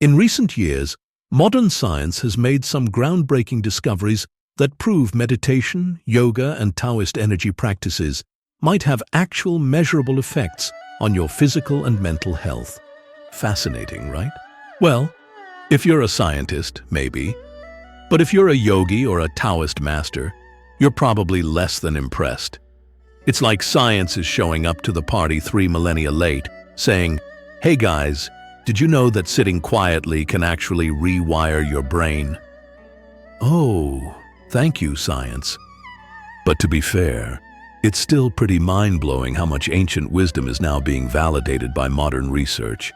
In recent years, modern science has made some groundbreaking discoveries that prove meditation, yoga, and Taoist energy practices might have actual measurable effects on your physical and mental health. Fascinating, right? Well, if you're a scientist, maybe. But if you're a yogi or a Taoist master, you're probably less than impressed. It's like science is showing up to the party 3 millennia late, saying, "Hey guys, did you know that sitting quietly can actually rewire your brain?" Oh, thank you, science. But to be fair, it's still pretty mind-blowing how much ancient wisdom is now being validated by modern research.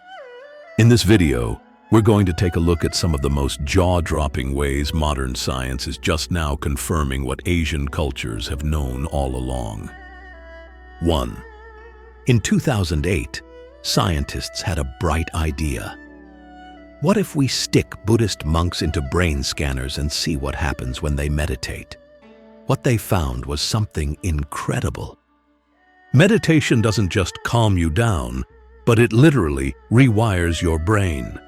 In this video, we're going to take a look at some of the most jaw-dropping ways modern science is just now confirming what Asian cultures have known all along. 1. In 2008, scientists had a bright idea. What if we stick Buddhist monks into brain scanners and see what happens when they meditate? What they found was something incredible. Meditation doesn't just calm you down, but it literally rewires your brain.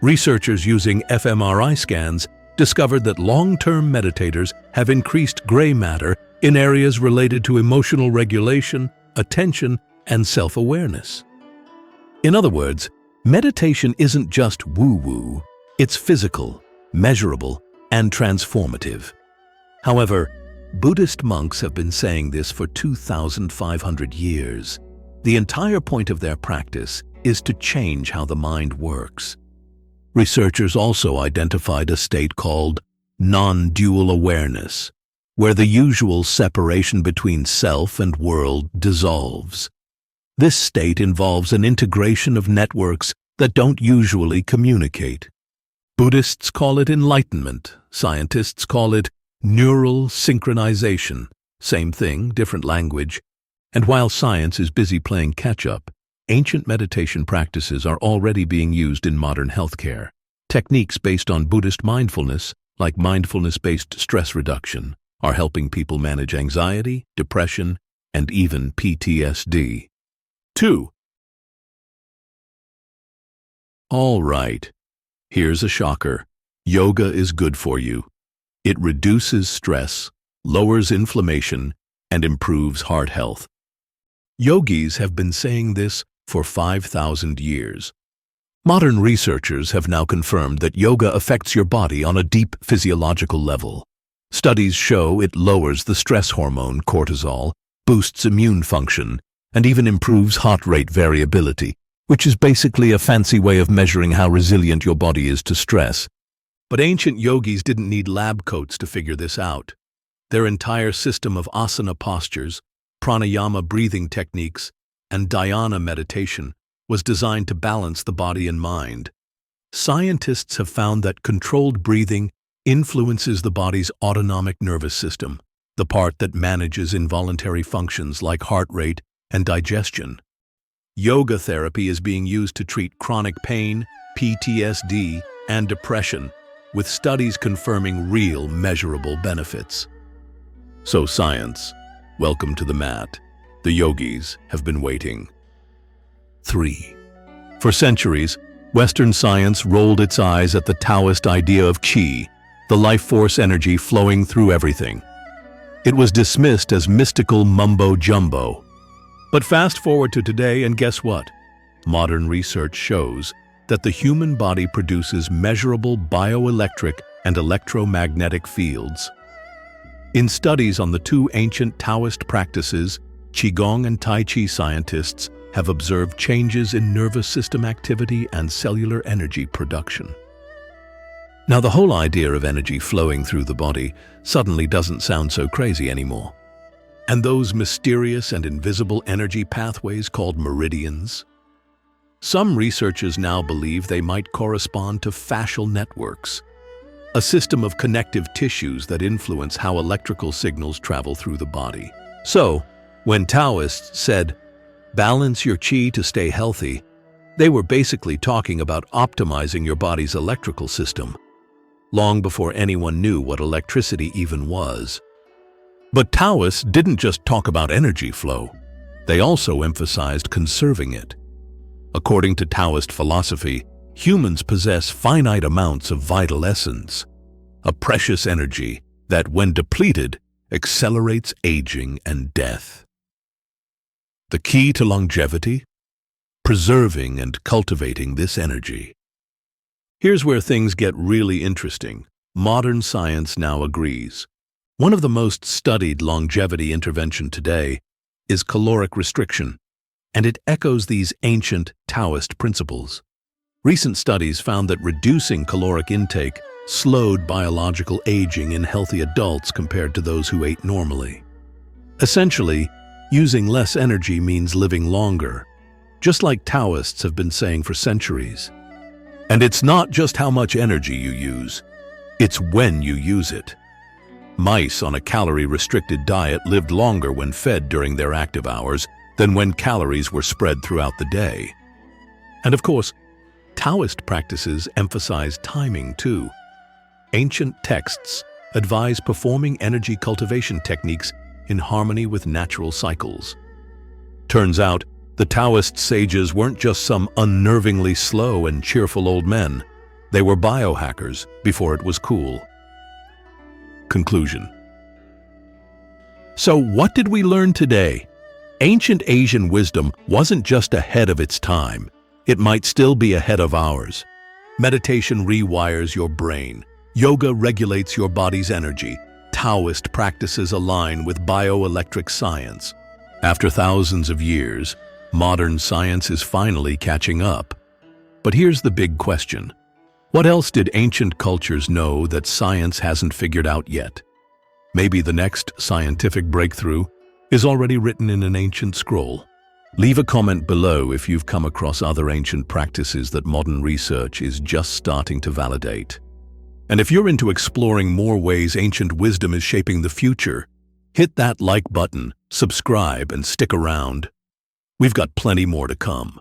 Researchers using fMRI scans discovered that long-term meditators have increased gray matter in areas related to emotional regulation, attention, and self-awareness. In other words, meditation isn't just woo-woo, it's physical, measurable, and transformative. However, Buddhist monks have been saying this for 2,500 years. The entire point of their practice is to change how the mind works. Researchers also identified a state called non-dual awareness, where the usual separation between self and world dissolves. This state involves an integration of networks that don't usually communicate. Buddhists call it enlightenment. Scientists call it neural synchronization. Same thing, different language. And while science is busy playing catch-up, ancient meditation practices are already being used in modern healthcare. Techniques based on Buddhist mindfulness, like mindfulness-based stress reduction, are helping people manage anxiety, depression, and even PTSD. 2. All right, here's a shocker. Yoga is good for you. It reduces stress, lowers inflammation, and improves heart health. Yogis have been saying this for 5,000 years. Modern researchers have now confirmed that yoga affects your body on a deep physiological level. Studies show it lowers the stress hormone cortisol, boosts immune function, and even improves heart rate variability, which is basically a fancy way of measuring how resilient your body is to stress. But ancient yogis didn't need lab coats to figure this out. Their entire system of asana postures, pranayama breathing techniques, and dhyana meditation was designed to balance the body and mind. Scientists have found that controlled breathing influences the body's autonomic nervous system, the part that manages involuntary functions like heart rate and digestion. Yoga therapy is being used to treat chronic pain, PTSD, and depression, with studies confirming real, measurable benefits. So science, welcome to the mat. The yogis have been waiting. 3. For centuries, Western science rolled its eyes at the Taoist idea of qi, the life force energy flowing through everything. It was dismissed as mystical mumbo-jumbo. But fast forward to today and guess what? Modern research shows that the human body produces measurable bioelectric and electromagnetic fields. In studies on the two ancient Taoist practices, Qigong and Tai Chi, scientists have observed changes in nervous system activity and cellular energy production. Now, the whole idea of energy flowing through the body suddenly doesn't sound so crazy anymore. And those mysterious and invisible energy pathways called meridians? Some researchers now believe they might correspond to fascial networks, a system of connective tissues that influence how electrical signals travel through the body. So, when Taoists said, "Balance your qi to stay healthy," they were basically talking about optimizing your body's electrical system, long before anyone knew what electricity even was. But Taoists didn't just talk about energy flow, they also emphasized conserving it. According to Taoist philosophy, humans possess finite amounts of vital essence, a precious energy that, when depleted, accelerates aging and death. The key to longevity? Preserving and cultivating this energy. Here's where things get really interesting. Modern science now agrees. One of the most studied longevity intervention today is caloric restriction, and it echoes these ancient Taoist principles. Recent studies found that reducing caloric intake slowed biological aging in healthy adults compared to those who ate normally. Essentially, using less energy means living longer, just like Taoists have been saying for centuries. And it's not just how much energy you use, it's when you use it. Mice on a calorie-restricted diet lived longer when fed during their active hours than when calories were spread throughout the day. And of course, Taoist practices emphasize timing too. Ancient texts advise performing energy cultivation techniques in harmony with natural cycles. Turns out, the Taoist sages weren't just some unnervingly slow and cheerful old men. They were biohackers before it was cool. Conclusion. So what did we learn today? Ancient Asian wisdom wasn't just ahead of its time. It might still be ahead of ours. Meditation rewires your brain. Yoga regulates your body's energy. Taoist practices align with bioelectric science. After thousands of years, modern science is finally catching up. But here's the big question. What else did ancient cultures know that science hasn't figured out yet? Maybe the next scientific breakthrough is already written in an ancient scroll. Leave a comment below if you've come across other ancient practices that modern research is just starting to validate. And if you're into exploring more ways ancient wisdom is shaping the future, hit that like button, subscribe, and stick around. We've got plenty more to come.